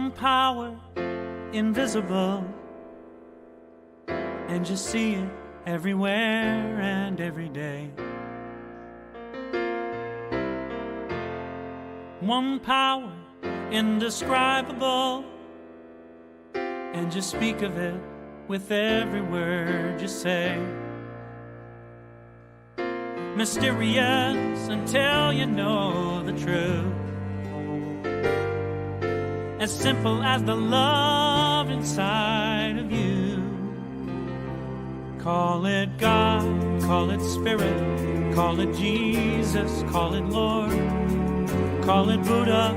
One power, invisible, and you see it everywhere and every day. One power, indescribable, and you speak of it with every word you say. Mysterious until you know the truth. As simple as the love inside of you. Call it God, call it Spirit, call it Jesus, call it Lord, call it Buddha,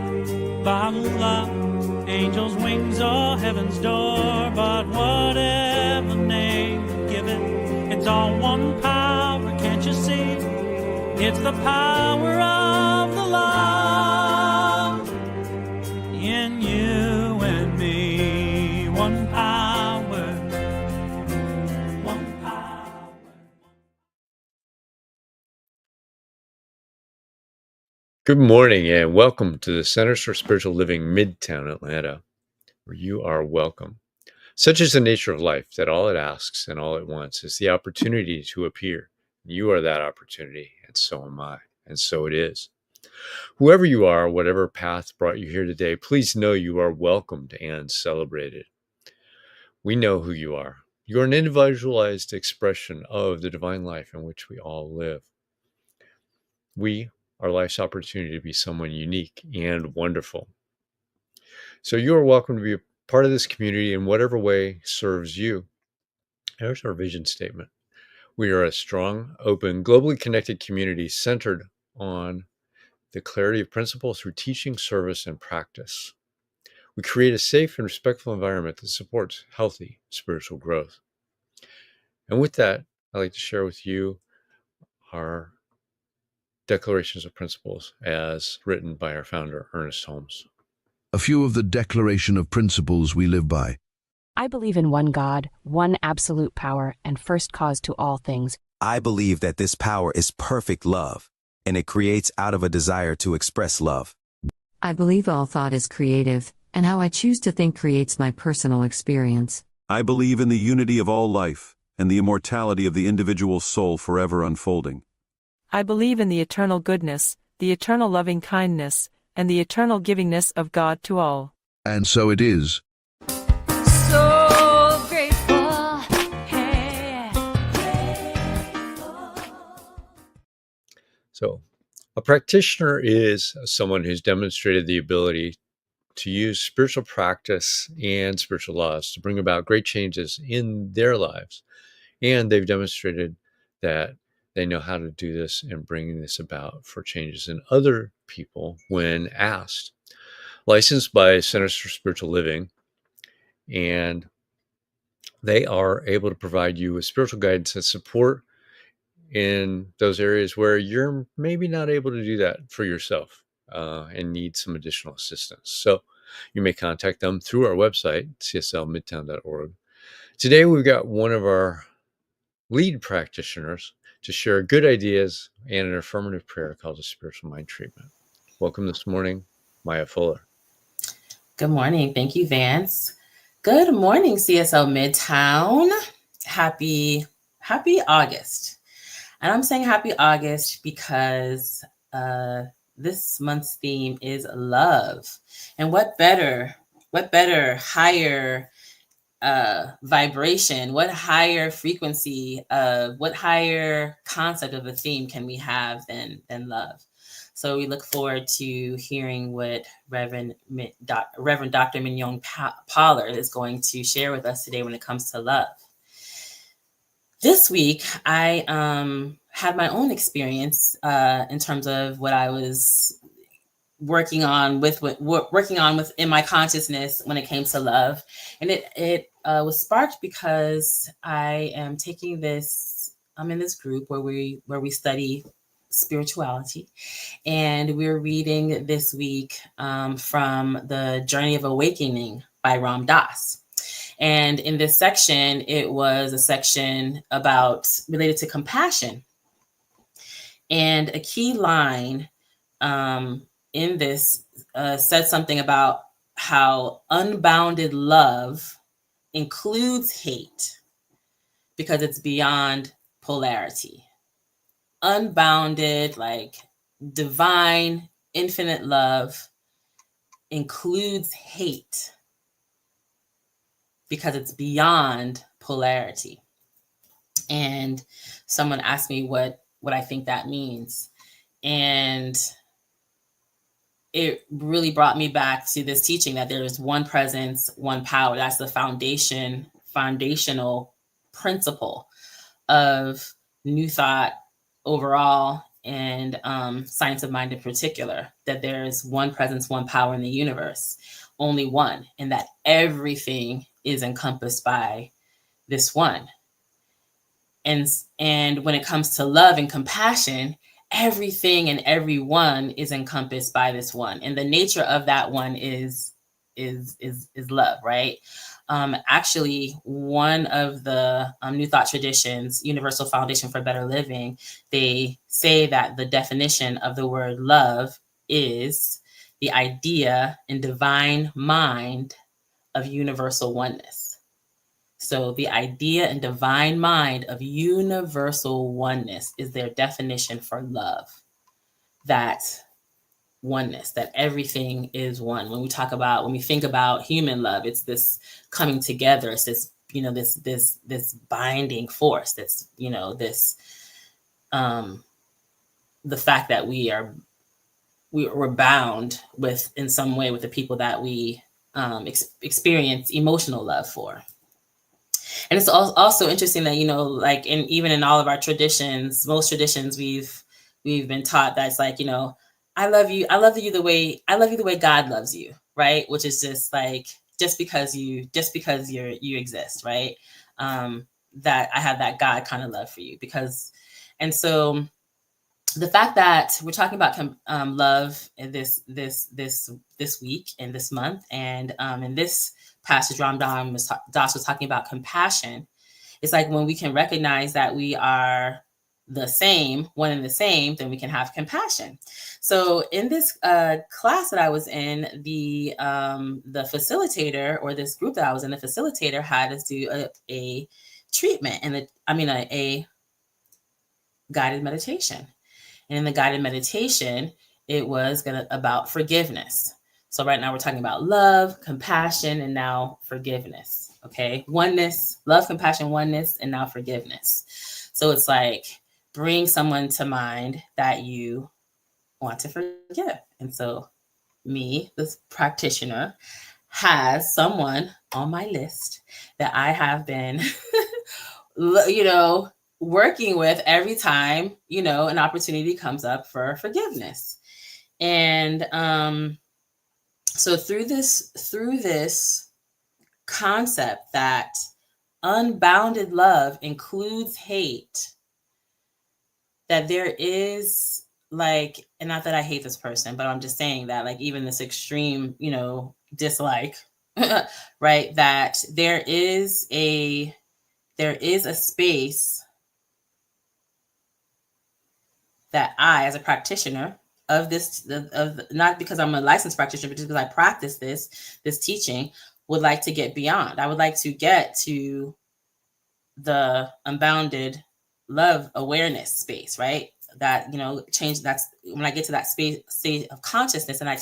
Baha'u'llah, angels' wings or heaven's door. But whatever name you give it, it's all one power, can't you see? It's the power of the love in you and me. One power, one power. Good morning and welcome to the Centers for Spiritual Living, Midtown, Atlanta, where you are welcome. Such is the nature of life that all it asks and all it wants is the opportunity to appear. You are that opportunity, and so am I, and so it is. Whoever you are, whatever path brought you here today, please know you are welcomed and celebrated. We know who you are. You are an individualized expression of the divine life in which we all live. We are life's opportunity to be someone unique and wonderful. So you are welcome to be a part of this community in whatever way serves you. There's our vision statement. We are a strong, open, globally connected community centered on the clarity of principle through teaching, service, and practice. We create a safe and respectful environment that supports healthy spiritual growth. And with that, I'd like to share with you our declarations of principles as written by our founder, Ernest Holmes. A few of the declaration of principles we live by. I believe in one God, one absolute power, and first cause to all things. I believe that this power is perfect love, and it creates out of a desire to express love. I believe all thought is creative, and how I choose to think creates my personal experience. I believe in the unity of all life, and the immortality of the individual soul forever unfolding. I believe in the eternal goodness, the eternal loving kindness, and the eternal givingness of God to all. And so it is. So grateful, So, a practitioner is someone who's demonstrated the ability to use spiritual practice and spiritual laws to bring about great changes in their lives. And they've demonstrated that they know how to do this and bring this about for changes in other people when asked. Licensed by Centers for Spiritual Living, and they are able to provide you with spiritual guidance and support in those areas where you're maybe not able to do that for yourself and need some additional assistance. So you may contact them through our website, cslmidtown.org. Today, we've got one of our lead practitioners to share good ideas and an affirmative prayer called a spiritual mind treatment. Welcome this morning, Maya Fuller. Good morning. Thank you, Vance. Good morning, CSL Midtown. Happy August. And I'm saying happy August because this month's theme is love. And what better, higher vibration, what higher frequency what higher concept of a theme can we have than love? So we look forward to hearing what Reverend Dr. Mignonne Pollard is going to share with us today when it comes to love. This week, I had my own experience in terms of what I was working on within my consciousness when it came to love, and it was sparked because I am taking this. I'm in this group where we study spirituality, and we're reading this week from the Journey of Awakening by Ram Dass. And in this section, it was a section related to compassion. And a key line in this said something about how unbounded love includes hate because it's beyond polarity. Unbounded, like divine, infinite love includes hate because it's beyond polarity. And someone asked me what I think that means. And it really brought me back to this teaching that there is one presence, one power. That's the foundational principle of New Thought overall, and Science of Mind in particular, that there is one presence, one power in the universe, only one, and that everything is encompassed by this one. And when it comes to love and compassion, everything and everyone is encompassed by this one, and the nature of that one is love, right? Actually, one of the New Thought traditions, Universal Foundation for Better Living, they say that the definition of the word love is the idea and divine mind of universal oneness. So the idea and divine mind of universal oneness is their definition for love. That oneness, that everything is one. When we think about human love, it's this coming together. It's this, this binding force. That's, this, the fact that we're bound with, in some way, with the people that we experience emotional love for. And it's also interesting that, like even in all of our traditions, most traditions, we've been taught that it's like, I love you the way God loves you, right? Which is just like, just because you exist, right? That I have that God kind of love for you, and so the fact that we're talking about love in this week and this month, and in this passage, Ram Das was talking about compassion. It's like when we can recognize that we are the same, one and the same, then we can have compassion. So in this class that I was in, the facilitator, or this group that I was in, the facilitator had us do a treatment, and a guided meditation. And in the guided meditation, it was about forgiveness. So right now we're talking about love, compassion, and now forgiveness. Okay. Oneness, love, compassion, oneness, and now forgiveness. So it's like, bring someone to mind that you want to forgive. And so me, this practitioner, has someone on my list that I have been, working with every time, an opportunity comes up for forgiveness. And so through this concept that unbounded love includes hate, that there is, like, and not that I hate this person, but I'm just saying that, like, even this extreme, dislike, right? That there is a space that I, as a practitioner of this, not because I'm a licensed practitioner, but just because I practice this teaching, would like to get beyond. I would like to get to the unbounded love awareness space, right? That, change. That's when I get to that state of consciousness, and I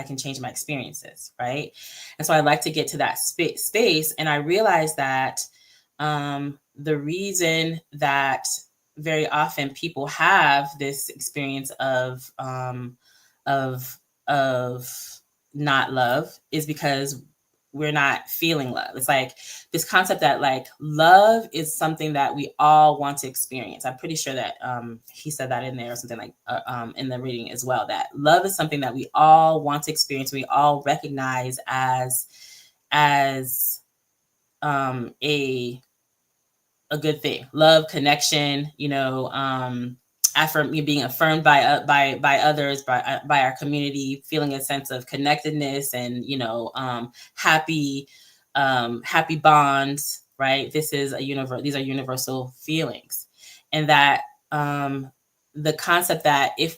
can change my experiences, right? And so I like to get to that space, and I realize that the reason that very often people have this experience of not love is because we're not feeling love. It's like this concept that, like, love is something that we all want to experience. I'm pretty sure that he said that in there, or something like in the reading as well, that love is something that we all want to experience. We all recognize as a good thing. Love, connection, being affirmed by others, by our community, feeling a sense of connectedness, and happy bonds, right? These are universal feelings, and that the concept that if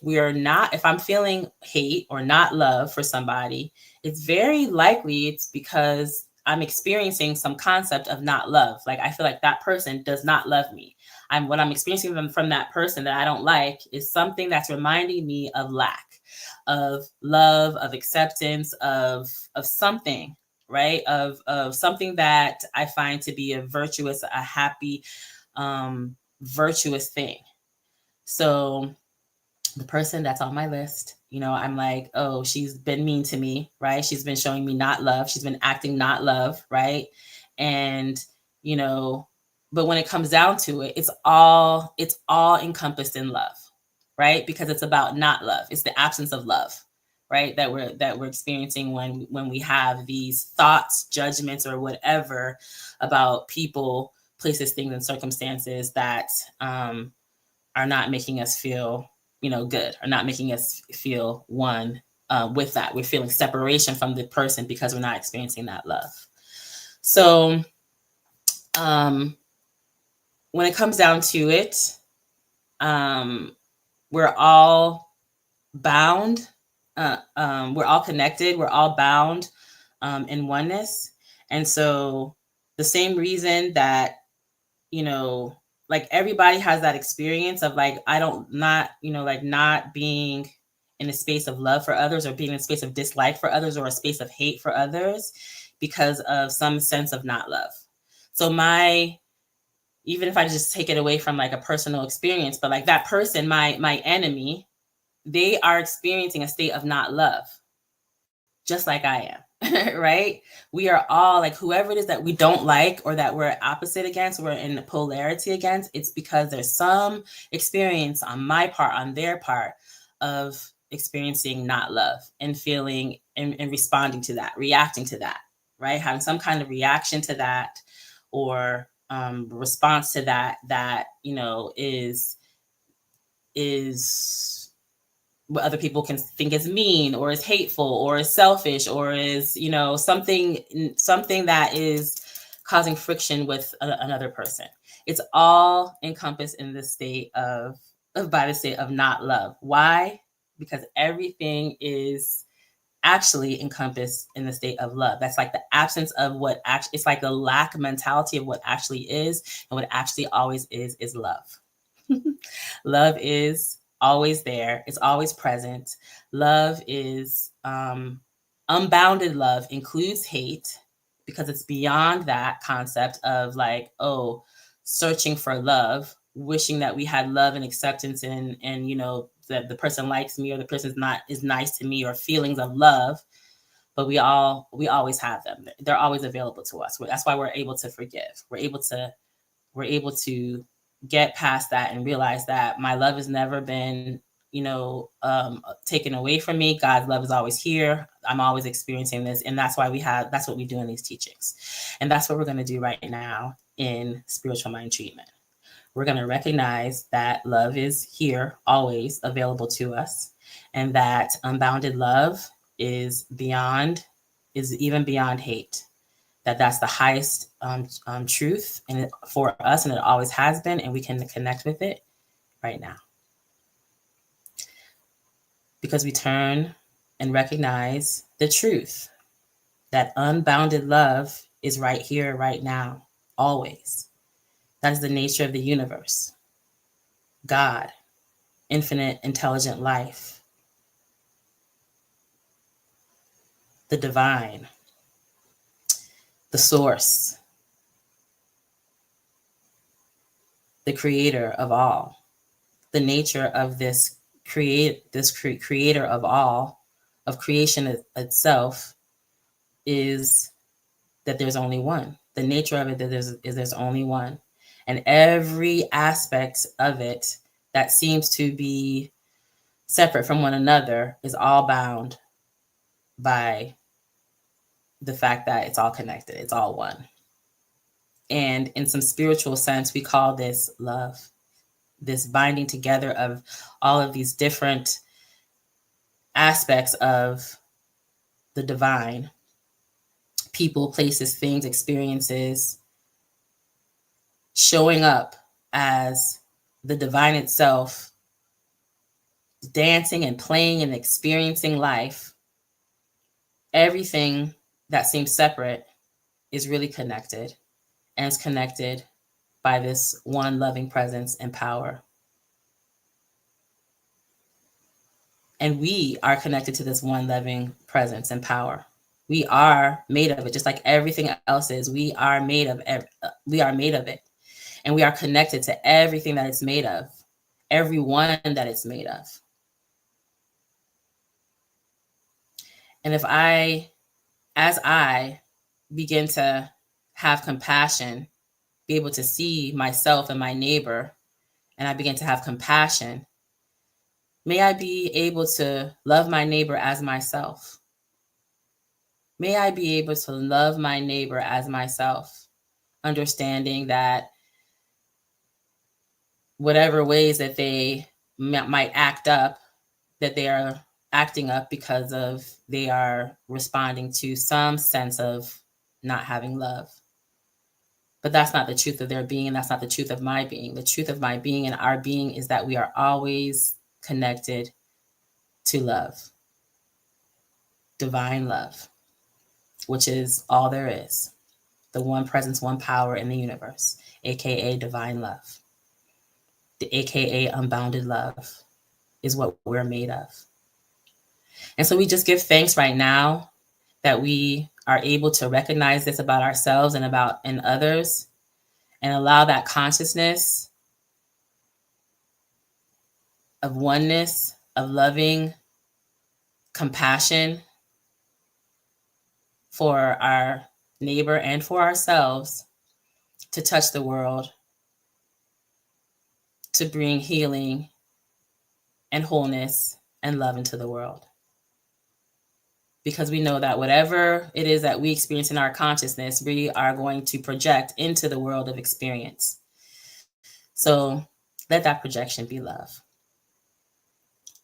I'm feeling hate or not love for somebody, it's very likely it's because I'm experiencing some concept of not love. Like, I feel like that person does not love me. What I'm experiencing from that person that I don't like is something that's reminding me of lack, of love, of acceptance, of something, right? Of something that I find to be a virtuous, a happy, virtuous thing. So the person that's on my list, I'm like, oh, she's been mean to me, right? She's been showing me not love. She's been acting not love, right? And, but when it comes down to it, it's all encompassed in love, right? Because it's about not love. It's the absence of love, right? That we're experiencing when we have these thoughts, judgments, or whatever about people, places, things, and circumstances that are not making us feel good, or not making us feel one with that. We're feeling separation from the person because we're not experiencing that love. So when it comes down to it, we're all bound. We're all connected. We're all bound in oneness. And so the same reason that, like, everybody has that experience of like, not being in a space of love for others, or being in a space of dislike for others, or a space of hate for others because of some sense of not love. So even if I just take it away from like a personal experience, but like that person, my enemy, they are experiencing a state of not love, just like I am. Right? We are all like, whoever it is that we don't like, or that we're opposite against, we're in polarity against, it's because there's some experience on my part, on their part, of experiencing not love, and feeling and responding to that, reacting to that, right? Having some kind of reaction to that, or response to that is what other people can think is mean, or is hateful, or is selfish, or is something that is causing friction with another person. It's all encompassed in the state of by the state of not love. Why? Because everything is actually encompassed in the state of love. That's like the absence of what actually, it's like the lack mentality of what actually is, and what actually always is love. Love is always there. It's always present. Love is unbounded. Love includes hate, because it's beyond that concept of like, oh, searching for love, wishing that we had love and acceptance, and that the person likes me, or the person is nice to me, or feelings of love. But we always have them. They're always available to us. That's why we're able to forgive. We're able to get past that and realize that my love has never been, taken away from me. God's love is always here. I'm always experiencing this. And that's what we do in these teachings. And that's what we're going to do right now in spiritual mind treatment. We're going to recognize that love is here, always available to us, and that unbounded love is even beyond hate. That's the highest truth for us, and it always has been, and we can connect with it right now. Because we turn and recognize the truth that unbounded love is right here, right now, always. That is the nature of the universe. God, infinite, intelligent life, the divine, the source, the creator of all. The nature of this creator of all, of creation itself, is that there's only one. The nature of it is there's only one. And every aspect of it that seems to be separate from one another is all bound by the fact that it's all connected. It's all one. And in some spiritual sense, we call this love, this binding together of all of these different aspects of the divine, people, places, things, experiences, showing up as the divine itself dancing and playing and experiencing life, everything that seems separate is really connected, and is connected by this one loving presence and power. And we are connected to this one loving presence and power. We are made of it, just like everything else is. We are made of it, and we are connected to everything that it's made of, everyone that it's made of. And if as I begin to have compassion, be able to see myself and my neighbor, and I begin to have compassion, may I be able to love my neighbor as myself. May I be able to love my neighbor as myself, understanding that whatever ways that they might act up, that they are acting up because of they are responding to some sense of not having love. But that's not the truth of their being, and that's not the truth of my being. The truth of my being and our being is that we are always connected to love, divine love, which is all there is. The one presence, one power in the universe, aka divine love. The aka unbounded love is what we're made of. And so we just give thanks right now that we are able to recognize this about ourselves and about in others, and allow that consciousness of oneness, of loving compassion for our neighbor and for ourselves to touch the world, to bring healing and wholeness and love into the world. Because we know that whatever it is that we experience in our consciousness, we are going to project into the world of experience. So let that projection be love,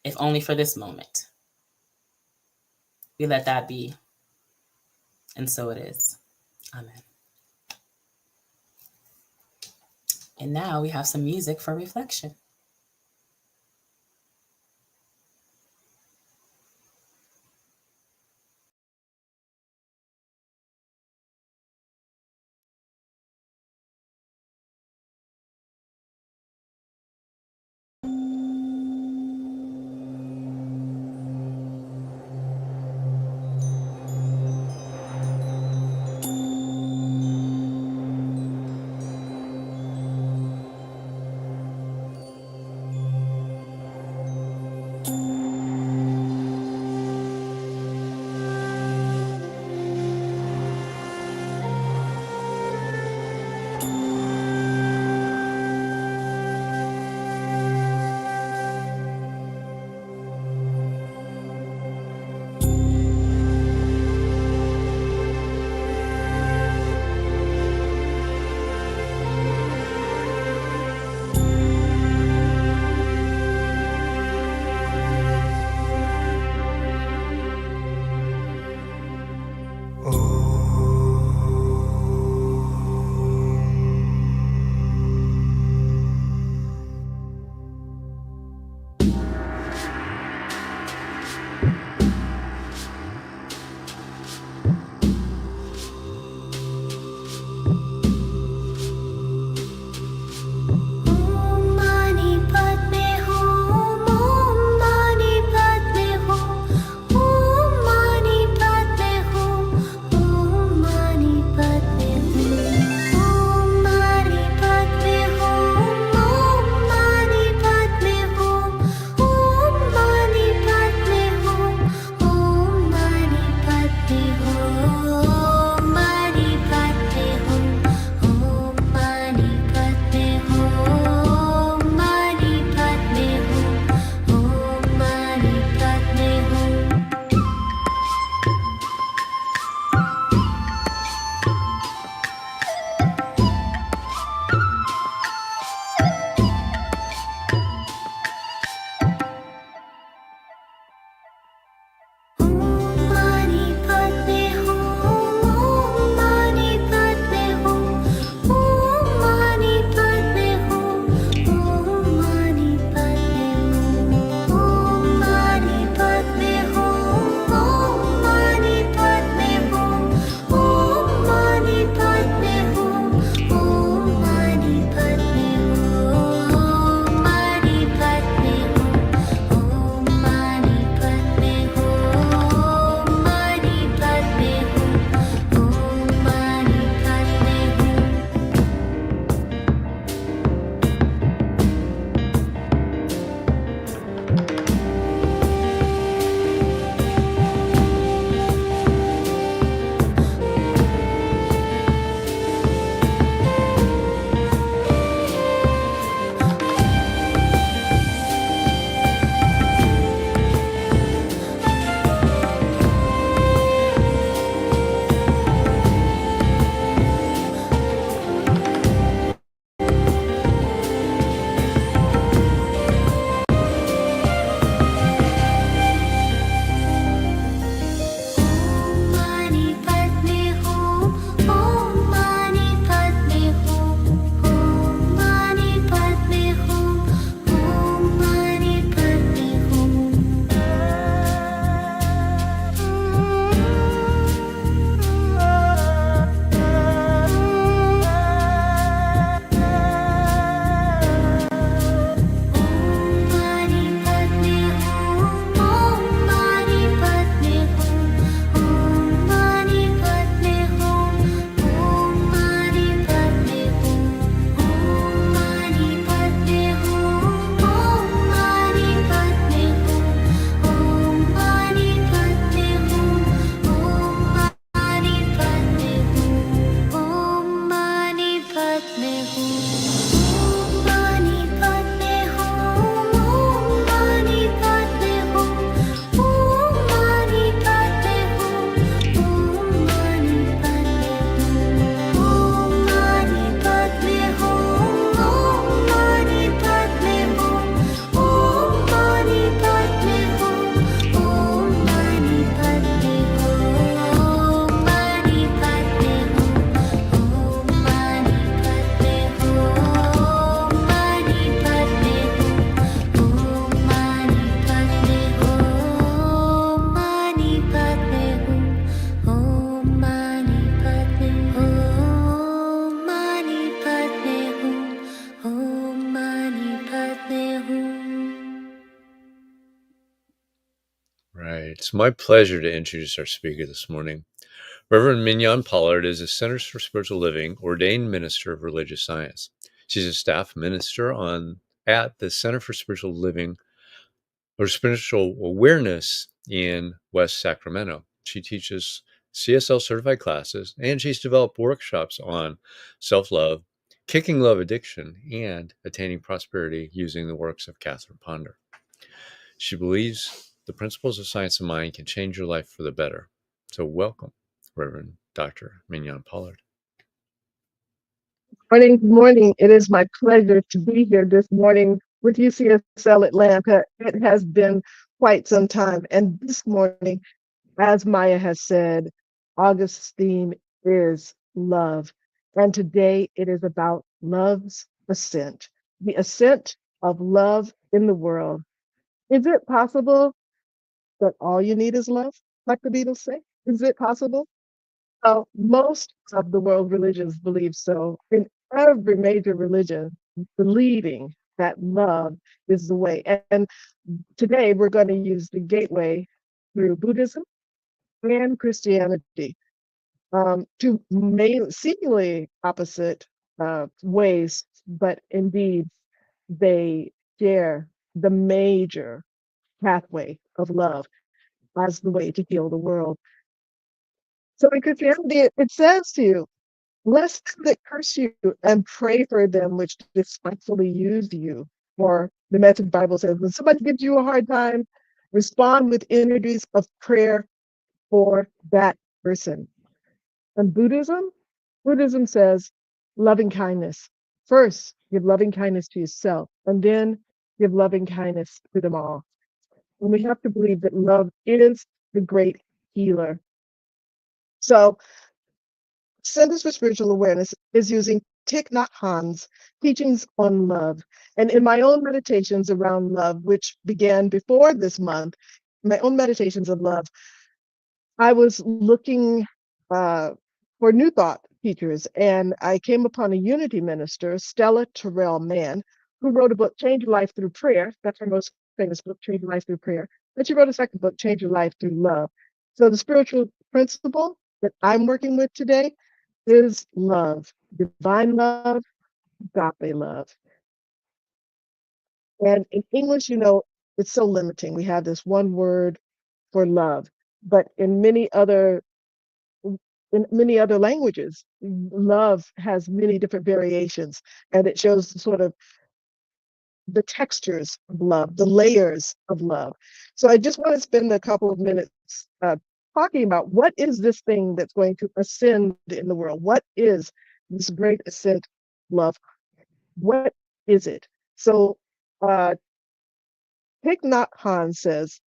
if only for this moment. We let that be. And so it is. Amen. And now we have some music for reflection. It's my pleasure to introduce our speaker this morning. Reverend Mignonne Pollard is a Centers for Spiritual Living ordained minister of religious science. She's a staff minister at the Center for Spiritual Living or Spiritual Awareness in West Sacramento. She teaches CSL certified classes, and she's developed workshops on self-love, kicking love addiction, and attaining prosperity using the works of Catherine Ponder. She believes the principles of science of mind can change your life for the better. So welcome, Reverend Dr. Mignonne Pollard. Good morning. It is my pleasure to be here this morning with UCSL Atlanta. It has been quite some time. And this morning, as Maya has said, August's theme is love. And today it is about love's ascent, the ascent of love in the world. Is it possible that all you need is love, like the Beatles say? Is it possible? Most of the world religions believe so. In every major religion, believing that love is the way. And today we're going to use the gateway through Buddhism and Christianity, two seemingly opposite ways, but indeed they share the major pathway of love as the way to heal the world. So in Christianity, it says to you, bless them that curse you and pray for them which despitefully use you. Or the Message Bible says, when somebody gives you a hard time, respond with energies of prayer for that person. And Buddhism says loving kindness. First, give loving kindness to yourself, and then give loving kindness to them all. And we have to believe that love is the great healer. So Centers for Spiritual Awareness is using Thich Nhat Hanh's teachings on love. And in my own meditations around love, which began before this month, my own meditations of love, I was looking for New Thought teachers, and I came upon a Unity minister, Stella Terrell Mann, who wrote a book, Change Your Life Through Prayer. That's her most famous book, Change Your Life Through Prayer. And she wrote a second book, Change Your Life Through Love. So the spiritual principle that I'm working with today is love, divine love, agape love. And in English, it's so limiting. We have this one word for love, but in many other languages, love has many different variations, and it shows sort of the textures of love, the layers of love. So I just want to spend a couple of minutes talking about what is this thing that's going to ascend in the world? What is this great ascent love? What is it? So Thich Nhat Hanh says,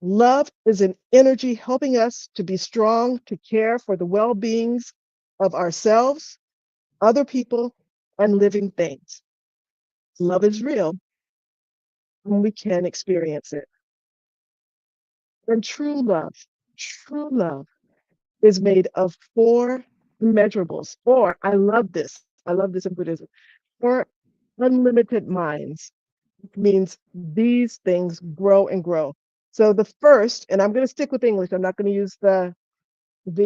love is an energy helping us to be strong, to care for the well-beings of ourselves, other people, and living things. Love is real, and we can experience it. And true love is made of 4 immeasurables, or I love this in Buddhism, 4 unlimited minds. It means these things grow and grow. So the first, and I'm going to stick with English, I'm not going to use the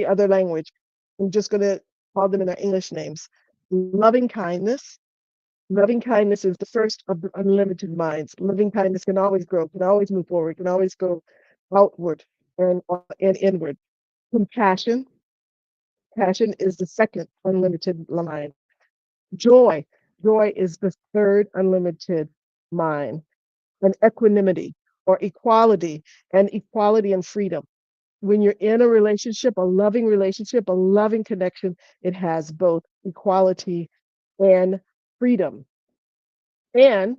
other language. I'm just going to call them in their English names. Loving kindness. Loving kindness is the first of the unlimited minds. Loving kindness can always grow, can always move forward, can always go outward and inward. Compassion. Passion is the second unlimited mind. Joy is the third unlimited mind. And equanimity or equality and freedom. When you're in a relationship, a loving connection, it has both equality and freedom. And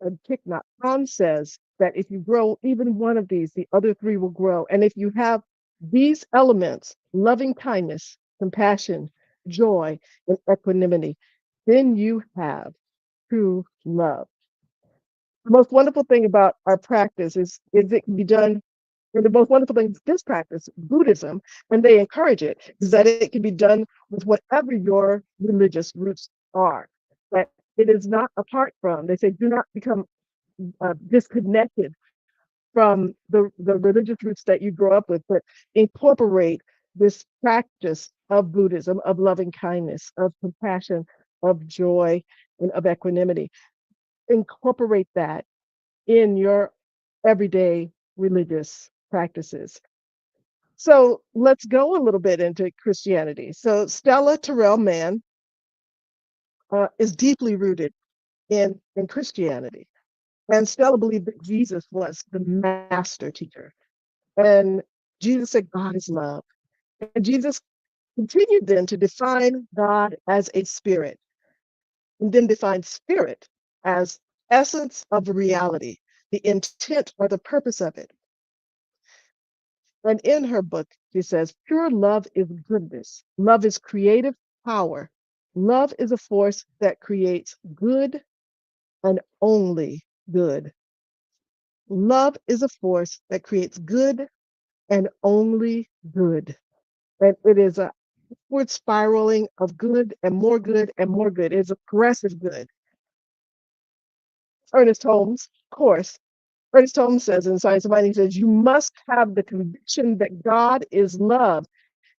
Thich Nhat Hanh says that if you grow even one of these, the other 3 will grow. And if you have these elements, loving kindness, compassion, joy, and equanimity, then you have true love. The most wonderful thing about our practice is it can be done, and the most wonderful thing is this practice, Buddhism, and they encourage it, is that it can be done with whatever your religious roots are. That it is not apart from, they say, do not become disconnected from the religious roots that you grow up with, but incorporate this practice of Buddhism, of loving kindness, of compassion, of joy, and of equanimity. Incorporate that in your everyday religious practices. So let's go a little bit into Christianity. So Stella Terrell Mann is deeply rooted in Christianity. And Stella believed that Jesus was the master teacher. And Jesus said, God is love. And Jesus continued then to define God as a spirit, and then define spirit as essence of reality, the intent or the purpose of it. And in her book, she says, pure love is goodness. Love is creative power. Love is a force that creates good and only good. Love is a force that creates good and only good. And it is a upward spiraling of good and more good and more good. It's a progressive good. Ernest Holmes, of course, Ernest Holmes says in Science of Mind, he says, you must have the conviction that God is love,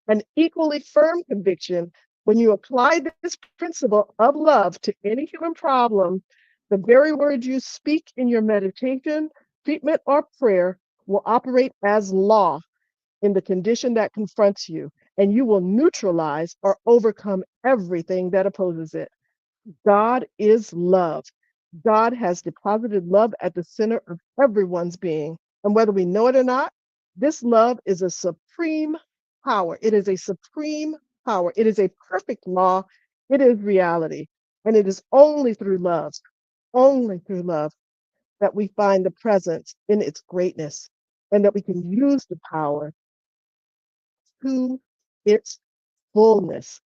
an equally firm conviction when you apply this principle of love to any human problem. The very words you speak in your meditation, treatment, or prayer will operate as law in the condition that confronts you, and you will neutralize or overcome everything that opposes it. God is love. God has deposited love at the center of everyone's being. And whether we know it or not, this love is a supreme power. It is a supreme power. It is a perfect law. It is reality. And it is only through love, that we find the presence in its greatness and that we can use the power to its fullness.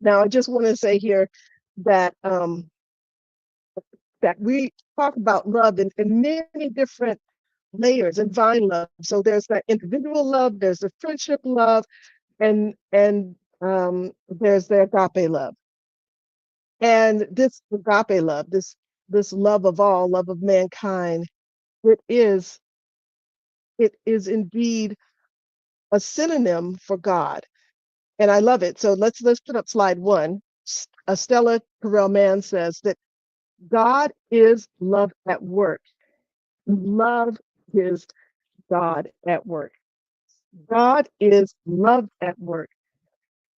Now, I just want to say here that that we talk about love in many different layers and divine love. So there's that individual love, there's the friendship love, and there's the agape love. And this agape love, this love of all, love of mankind, it is indeed a synonym for God. And I love it. So let's put up slide 1. Stella Terrell Mann says that God is love at work. Love is God at work. God is love at work,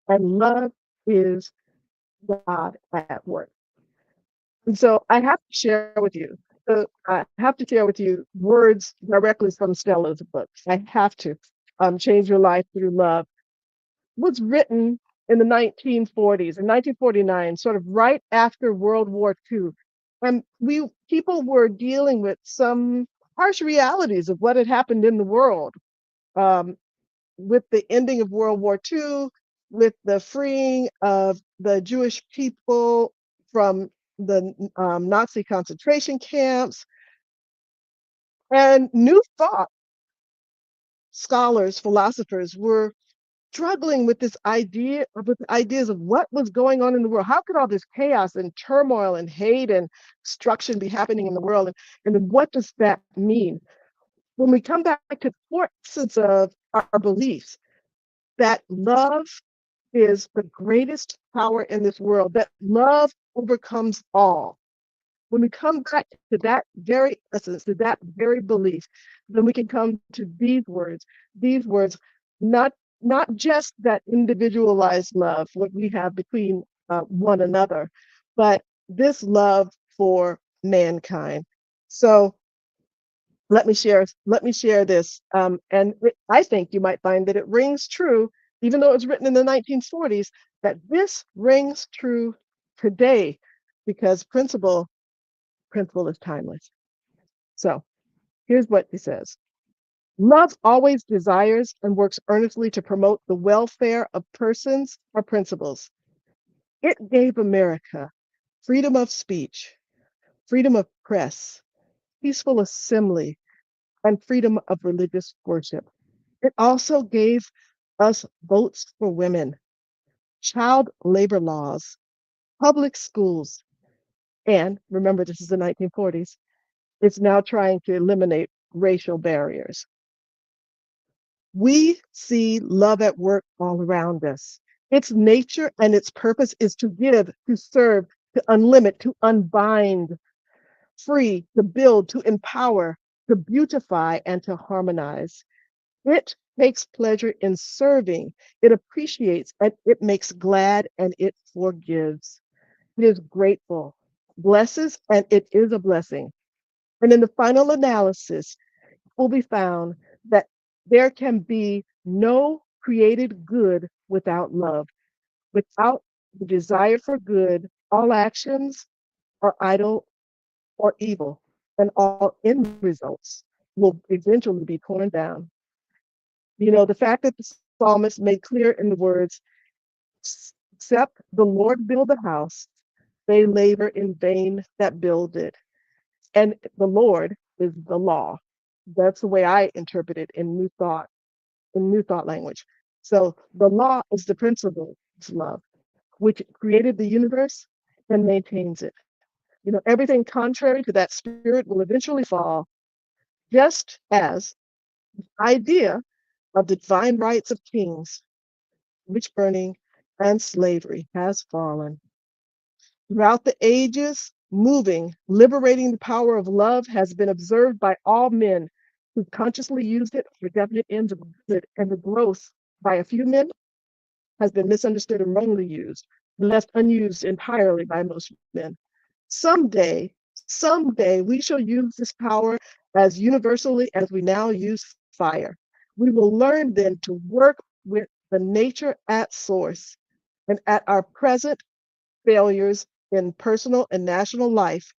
and love is God at work. And so I have to share with you. I have to share with you words directly from Stella's book. I have to. Change Your Life Through Love was written in the 1940s, in 1949, sort of right after World War II. And people were dealing with some harsh realities of what had happened in the world, with the ending of World War II, with the freeing of the Jewish people from the Nazi concentration camps. And New Thought scholars, philosophers were struggling with this idea, with ideas of what was going on in the world. How could all this chaos and turmoil and hate and destruction be happening in the world? And what does that mean? When we come back to the core essence of our beliefs, that love is the greatest power in this world, that love overcomes all. When we come back to that very essence, to that very belief, then we can come to these words, not just that individualized love, what we have between one another, but this love for mankind. So let me share this, I think you might find that it rings true, even though it was written in the 1940s, that this rings true today, because principle is timeless. So here's what he says. Love always desires and works earnestly to promote the welfare of persons or principles. It gave America freedom of speech, freedom of press, peaceful assembly, and freedom of religious worship. It also gave us votes for women, child labor laws, public schools, and remember, this is the 1940s, it's now trying to eliminate racial barriers. We see love at work all around us. Its nature and its purpose is to give, to serve, to unlimit, to unbind, free, to build, to empower, to beautify, and to harmonize. It takes pleasure in serving, it appreciates, and it makes glad, and it forgives. It is grateful, blesses, and it is a blessing. And in the final analysis, it will be found that there can be no created good without love. Without the desire for good, all actions are idle or evil, and all end results will eventually be torn down. You know, the fact that the psalmist made clear in the words, except the Lord build a house, they labor in vain that build it. And the Lord is the law. That's the way I interpret it in New Thought language. So the law is the principle of love, which created the universe and maintains it. You know, everything contrary to that spirit will eventually fall, just as the idea of the divine rights of kings, witch burning, and slavery has fallen. Throughout the ages, moving, liberating the power of love has been observed by all men who consciously used it for definite ends of good, and the growth by a few men has been misunderstood and wrongly used, left unused entirely by most men. Someday, someday, we shall use this power as universally as we now use fire. We will learn then to work with the nature at source, and at our present failures in personal and national life,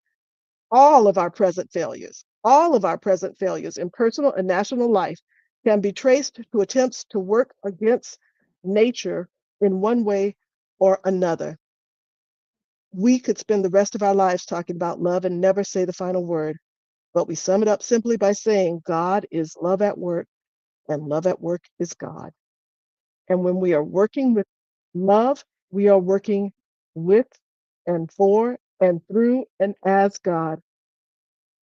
all of our present failures in personal and national life can be traced to attempts to work against nature in one way or another. We could spend the rest of our lives talking about love and never say the final word, but we sum it up simply by saying God is love at work, and love at work is God. And when we are working with love, we are working with and for and through and as God.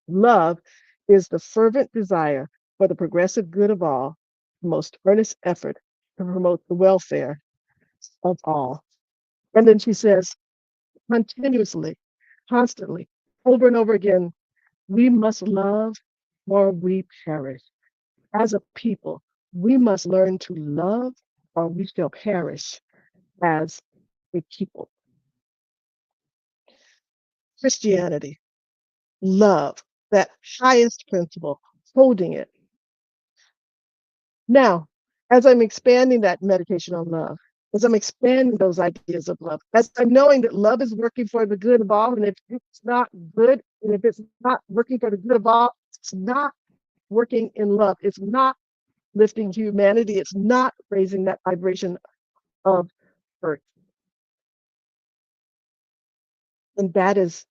Love is the fervent desire for the progressive good of all, the most earnest effort to promote the welfare of all. And then she says, continuously, constantly, over and over again, we must love or we perish. As a people, we must learn to love or we shall perish as a people. Christianity, love, that highest principle, holding it. Now, as I'm expanding that meditation on love, as I'm expanding those ideas of love, as I'm knowing that love is working for the good of all, and if it's not good, and if it's not working for the good of all, it's not working in love. It's not lifting humanity. It's not raising that vibration of earth. And that is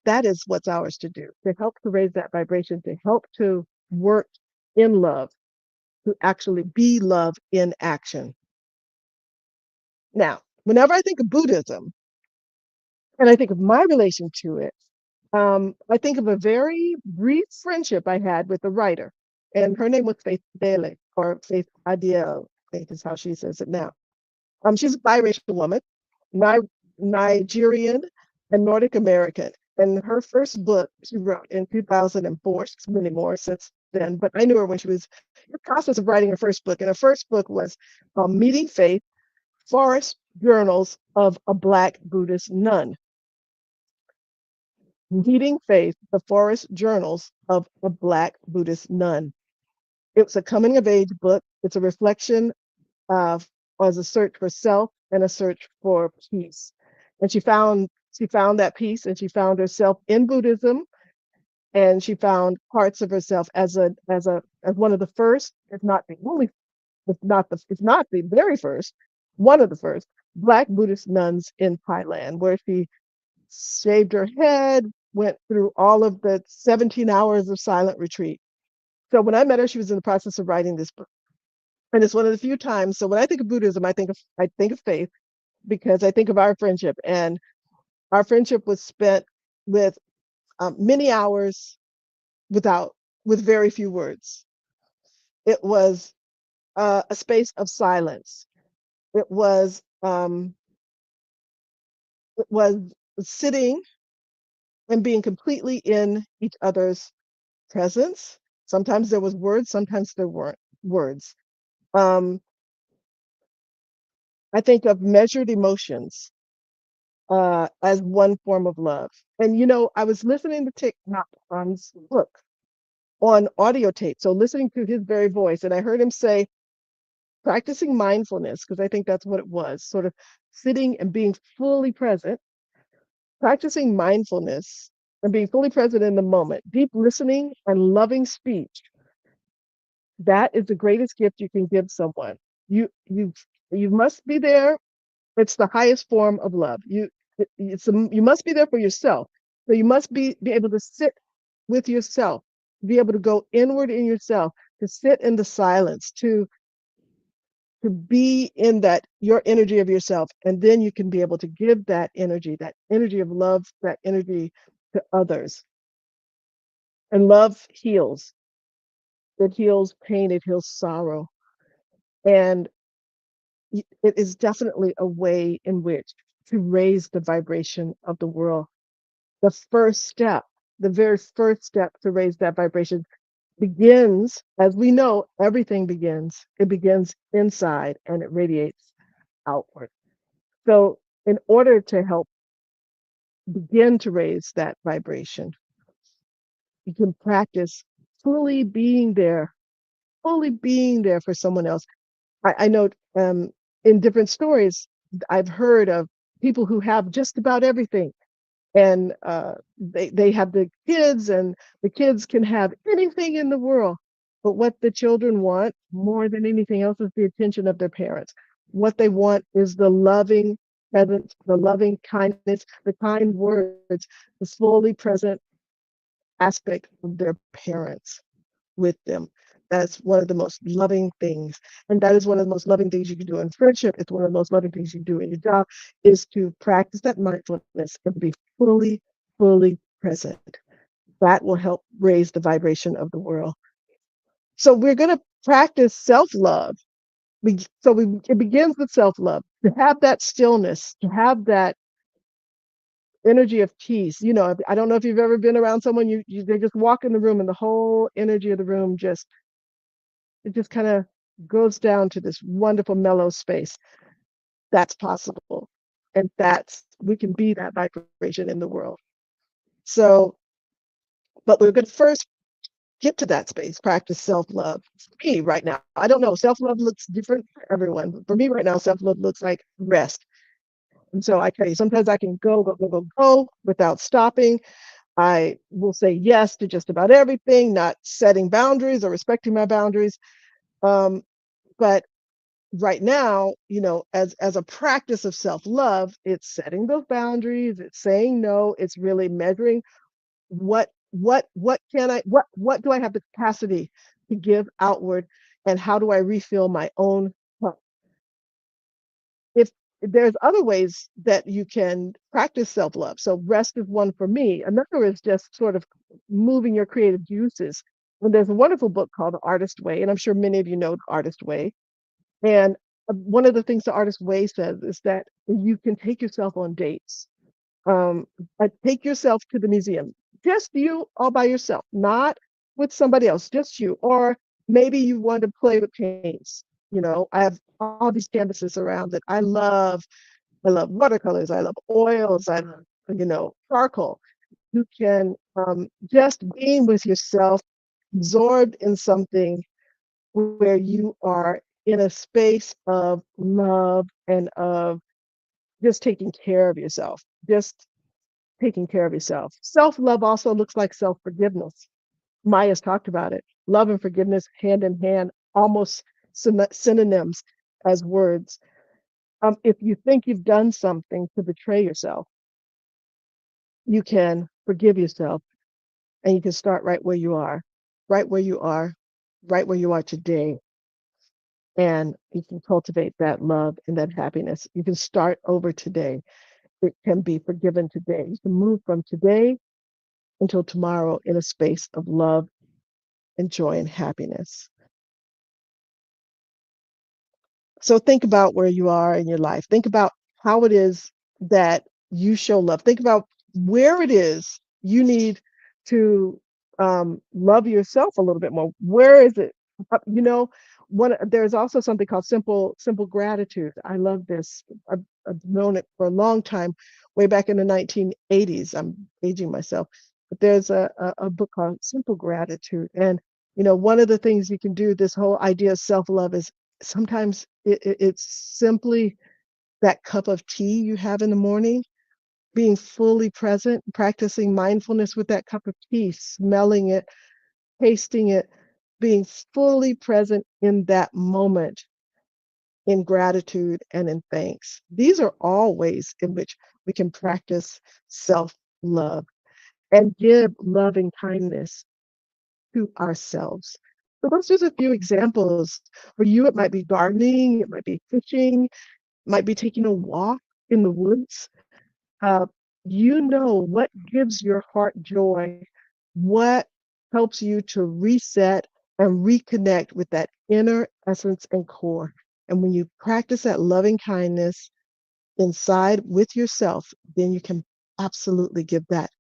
what's ours to do, to help to raise that vibration, to help to work in love, to actually be love in action. Now, whenever I think of Buddhism and I think of my relation to it, I think of a very brief friendship I had with a writer, and her name was Faith Dele, or Faith Adiel, I think is how she says it now. She's a biracial woman, Nigerian and Nordic American. And her first book she wrote in 2004, she's many more since then, but I knew her when she was in the process of writing her first book. And her first book was Meeting Faith, Forest Journals of a Black Buddhist Nun. Meeting Faith, the Forest Journals of a Black Buddhist Nun. It was a coming of age book. It's a reflection of as a search for self and a search for peace. And she found that peace, and she found herself in Buddhism, and she found parts of herself as one of the first, if not the only, if not the very first, one of the first Black Buddhist nuns in Thailand, where she shaved her head, went through all of the 17 hours of silent retreat. So when I met her, she was in the process of writing this book. And it's one of the few times. So when I think of Buddhism, I think of faith, because I think of our friendship, and our friendship was spent with many hours with very few words. It was a space of silence. It was um, it was sitting and being completely in each other's presence. Sometimes there was words, sometimes there weren't words. Um, I think of measured emotions as one form of love. And I was listening to Thich Nhat Hanh's book on audio tape, so listening to his very voice, and I heard him say, practicing mindfulness, because I think that's what it was, sort of sitting and being fully present, practicing mindfulness and being fully present in the moment, deep listening and loving speech. That is the greatest gift you can give someone. You must be there. It's the highest form of love. You must be there for yourself. So you must be able to sit with yourself, be able to go inward in yourself, to sit in the silence, to be in that your energy of yourself, and then you can be able to give that energy of love, that energy to others. And love heals. It heals pain, it heals sorrow, and it is definitely a way in which to raise the vibration of the world. The first step, the very first step to raise that vibration begins, as we know, everything begins. It begins inside and it radiates outward. So, in order to help begin to raise that vibration, you can practice fully being there, for someone else. I know in different stories, I've heard of people who have just about everything, and they have the kids, and the kids can have anything in the world, but what the children want more than anything else is the attention of their parents. What they want is the loving presence, the loving kindness, the kind words, the fully present aspect of their parents with them. That's one of the most loving things. And that is one of the most loving things you can do in friendship. It's one of the most loving things you can do in your job, is to practice that mindfulness and be fully, fully present. That will help raise the vibration of the world. So we're going to practice self-love. It begins with self-love, to have that stillness, to have that energy of peace. I don't know if you've ever been around someone, they just walk in the room and the whole energy of the room just kind of goes down to this wonderful mellow space. That's possible. And we can be that vibration in the world. So, but we're going to first get to that space, practice self-love. For me right now, I don't know, self-love looks different for everyone. But for me right now, self-love looks like rest. And so I tell you, sometimes I can go without stopping. I will say yes to just about everything, not setting boundaries or respecting my boundaries. But right now, as a practice of self-love, it's setting those boundaries, it's saying no, it's really measuring what do I have the capacity to give outward, and how do I refill my own cup. If there's other ways that you can practice self-love, so rest is one for me. Another is just sort of moving your creative juices. And there's a wonderful book called The Artist Way, and I'm sure many of you know The Artist Way. And one of the things The Artist Way says is that you can take yourself on dates. Take yourself to the museum, just you all by yourself, not with somebody else, just you. Or maybe you want to play with paints. I have all these canvases around that I love. I love watercolors. I love oils. I love, charcoal. You can just being with yourself, absorbed in something where you are in a space of love and of just taking care of yourself, Self-love also looks like self-forgiveness. Maya's talked about it. Love and forgiveness hand in hand, almost synonyms as words. If you think you've done something to betray yourself, you can forgive yourself, and you can start right where you are, right where you are, right where you are today. And you can cultivate that love and that happiness. You can start over today. It can be forgiven today. You can move from today until tomorrow in a space of love and joy and happiness. So think about where you are in your life. Think about how it is that you show love. Think about where it is you need to love yourself a little bit more. Where is it? You know, there's also something called simple gratitude. I love this. I've known it for a long time, way back in the 1980s. I'm aging myself, but there's a book called Simple Gratitude, and one of the things you can do. This whole idea of self love is sometimes it's simply that cup of tea you have in the morning, being fully present, practicing mindfulness with that cup of tea, smelling it, tasting it, being fully present in that moment, in gratitude and in thanks. These are all ways in which we can practice self love and give loving kindness to ourselves. So those are just a few examples. For you, it might be gardening, it might be fishing, might be taking a walk in the woods. Uh, you know what gives your heart joy, what helps you to reset and reconnect with that inner essence and core. And when you practice that loving kindness inside with yourself, then you can absolutely give that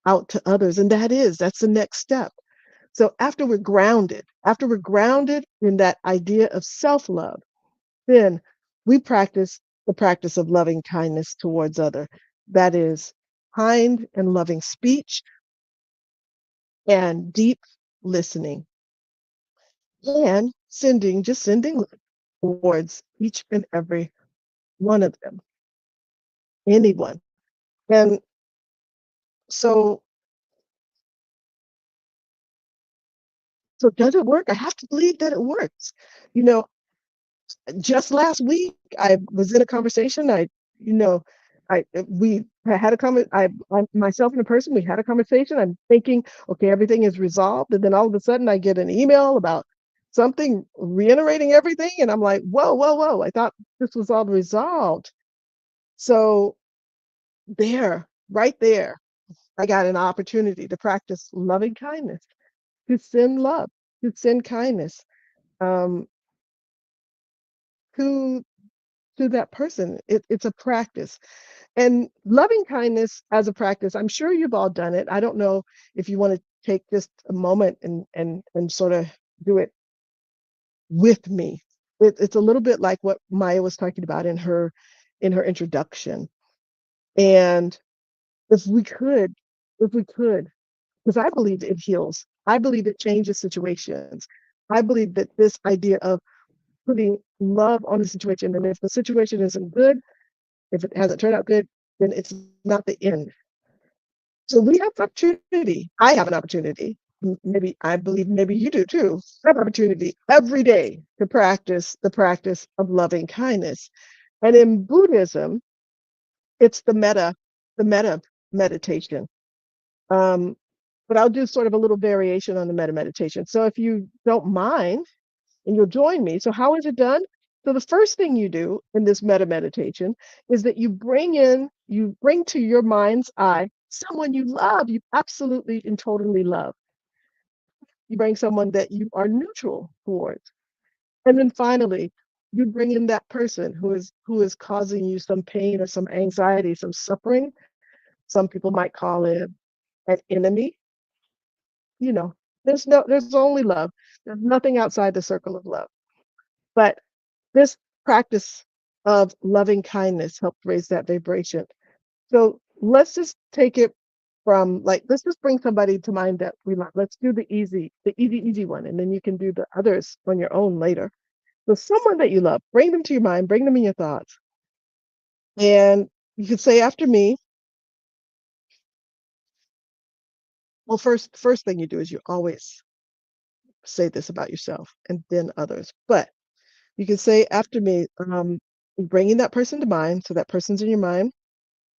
out to others. And that's the next step. So after we're grounded in that idea of self love, then we practice the practice of loving kindness towards other. That is kind and loving speech and deep listening and sending love towards each and every one of them, anyone. And so, so does it work? I have to believe that it works. You know, just last week I was in a conversation. You know, we had a comment. I myself and a person, we had a conversation. I'm thinking, okay, everything is resolved, and then all of a sudden I get an email about something reiterating everything, and I'm like, whoa, whoa, whoa! I thought this was all resolved. So right there, I got an opportunity to practice loving kindness, to send love, to send kindness um, to that person. It's a practice. And loving kindness as a practice, I'm sure you've all done it. I don't know if you want to take just a moment and sort of do it with me. It's a little bit like what Maya was talking about in her introduction. And if we could, because I believe it heals. I believe it changes situations. I believe that this idea of putting love on the situation, and if the situation isn't good, if it hasn't turned out good, then it's not the end. So we have an opportunity. I have an opportunity. Maybe I believe maybe you do too. I have an opportunity every day to practice the practice of loving kindness. And in Buddhism, it's the metta meditation. Um, but I'll do sort of a little variation on the metta meditation. So if you don't mind, and you'll join me. So how is it done? So the first thing you do in this metta meditation is that you bring to your mind's eye someone you love, you absolutely and totally love. You bring someone that you are neutral towards. And then finally, you bring in that person who is causing you some pain or some anxiety, some suffering. Some people might call it an enemy. You know, there's only love. There's nothing outside the circle of love. But this practice of loving kindness helped raise that vibration. So let's just take it from like, let's just bring somebody to mind that we love. Let's do easy one, and then you can do the others on your own later. So someone that you love, bring them to your mind, bring them in your thoughts. And you can say after me, well, first thing you do is you always say this about yourself and then others. But you can say after me, bringing that person to mind, so that person's in your mind,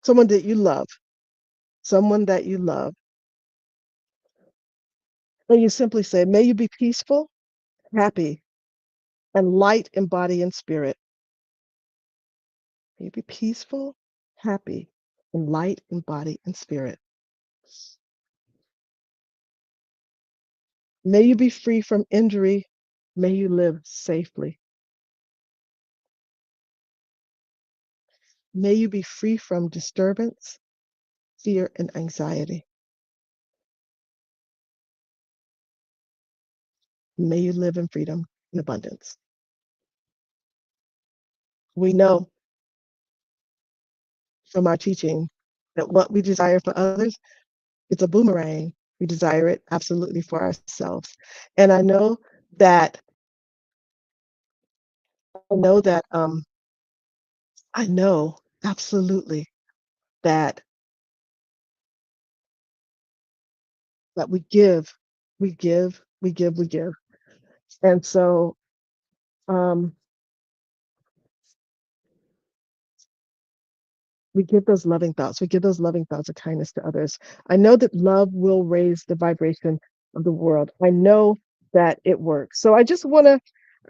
someone that you love, someone that you love. And you simply say, may you be peaceful, happy, and light in body and spirit. May you be peaceful, happy, and light in body and spirit. May you be free from injury. May you live safely. May you be free from disturbance, fear, and anxiety. May you live in freedom and abundance. We know from our teaching that what we desire for others, it's a boomerang. We desire it absolutely for ourselves. And I know that I know absolutely that we give, we give, we give, we give. And so we give those loving thoughts. We give those loving thoughts of kindness to others. I know that love will raise the vibration of the world. I know that it works. So I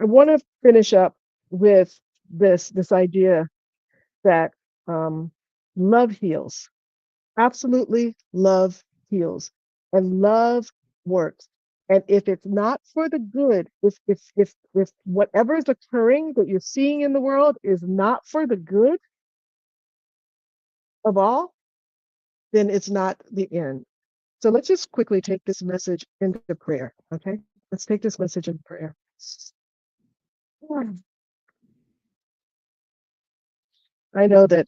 want to finish up with this idea that love heals. Absolutely, love heals, and love works. And if it's not for the good, if whatever is occurring that you're seeing in the world is not for the good of all, then it's not the end. So let's just quickly take this message into prayer. Okay, let's take this message into prayer. I know that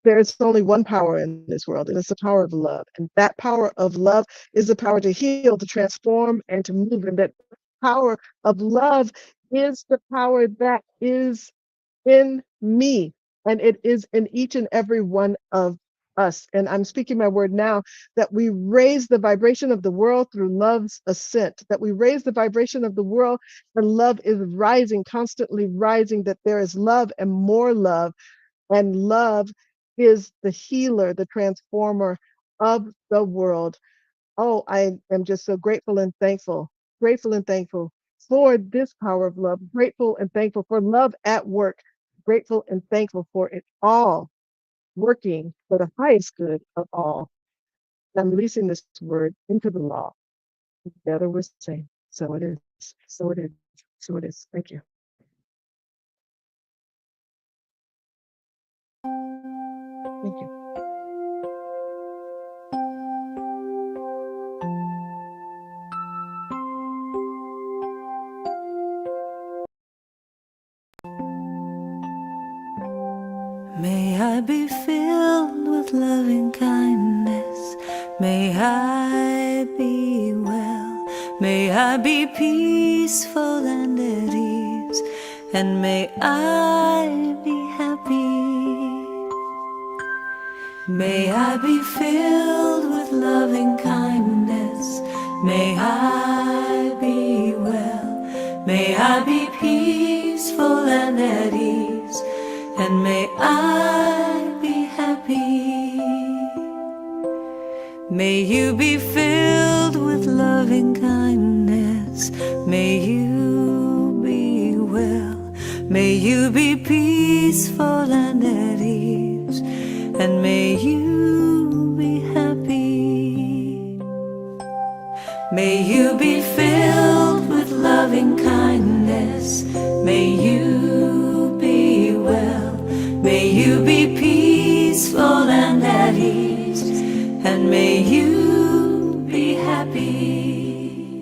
there is only one power in this world, and it's the power of love. And that power of love is the power to heal, to transform, and to move. And that power of love is the power that is in me, and it is in each and every one of us. And I'm speaking my word now that we raise the vibration of the world through love's ascent, that we raise the vibration of the world, and love is rising, constantly rising, that there is love and more love. And love is the healer, the transformer of the world. Oh, I am just so grateful and thankful for this power of love, grateful and thankful for love at work, grateful and thankful for it all working for the highest good of all. I'm releasing this word into the law. Together we're saying, so it is, so it is, so it is. Thank you. Thank you. May I be filled with loving kindness. May I be well. May I be peaceful and at ease. And may I be happy. May I be filled with loving kindness. May I be well. May I be peaceful and at ease. And may I be happy. May you be filled with loving kindness. May you be well. May you be peaceful and at ease. And may you be happy. May you be filled with loving kindness. May you be well. May you be peaceful and at ease. And may you be happy.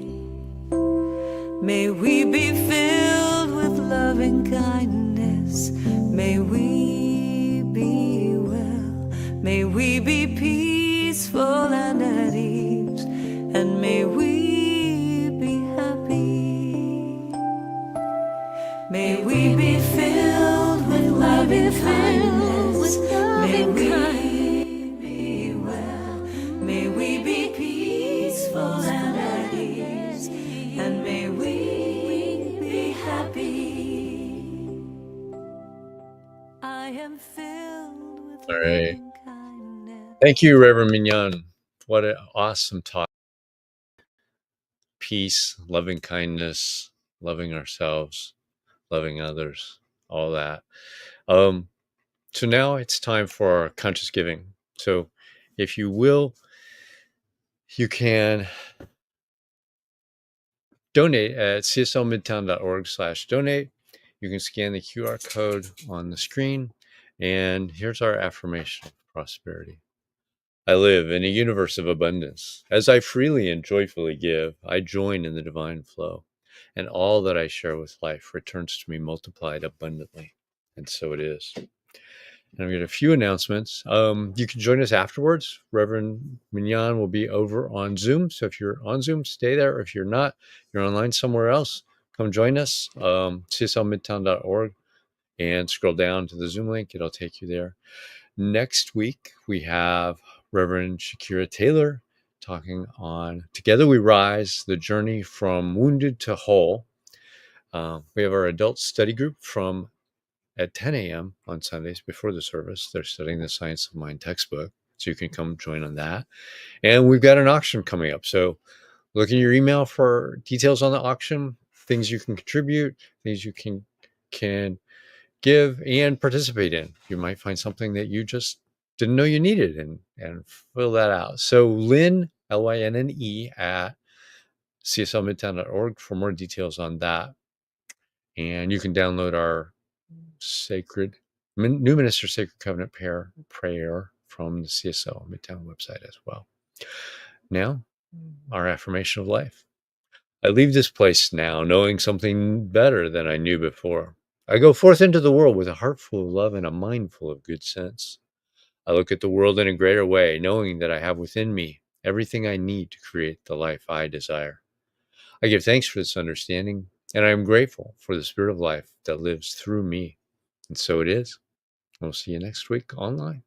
May we be filled with loving kindness. May we be well. May we be peaceful and at ease. And may we be happy. May we be filled with loving kindness. May we be well. May we be peaceful and at ease. And may we be happy. I am filled with All right. loving kindness. Thank you, Reverend Mignonne. What an awesome talk. Peace, loving kindness, loving ourselves, loving others, all that. So now it's time for our conscious giving. So if you will, you can donate at cslmidtown.org/donate. You can scan the QR code on the screen, And here's our affirmation of prosperity. I live in a universe of abundance. As I freely and joyfully give, I join in the divine flow, and all that I share with life returns to me multiplied abundantly. And so it is. And I've got a few announcements. You can join us afterwards. Reverend Mignonne will be over on Zoom. So if you're on Zoom, stay there. If you're not, you're online somewhere else, come join us. CSLMidtown.org, and scroll down to the Zoom link. It'll take you there. Next week, we have Reverend Shakira Taylor talking on Together We Rise, the journey from wounded to whole. We have our adult study group at 10 a.m. on Sundays before the service. They're studying the Science of Mind textbook, so you can come join on that. And we've got an auction coming up. So look in your email for details on the auction, things you can contribute, things you can give and participate in. You might find something that you just didn't know you needed and fill that out. So Lynn, Lynne, at CSLMidtown.org for more details on that. And you can download our New Minister Sacred Covenant prayer from the CSL Midtown website as well. Now, our affirmation of life. I leave this place now knowing something better than I knew before. I go forth into the world with a heart full of love and a mind full of good sense. I look at the world in a greater way, knowing that I have within me everything I need to create the life I desire. I give thanks for this understanding, and I am grateful for the spirit of life that lives through me. And so it is. We'll see you next week online.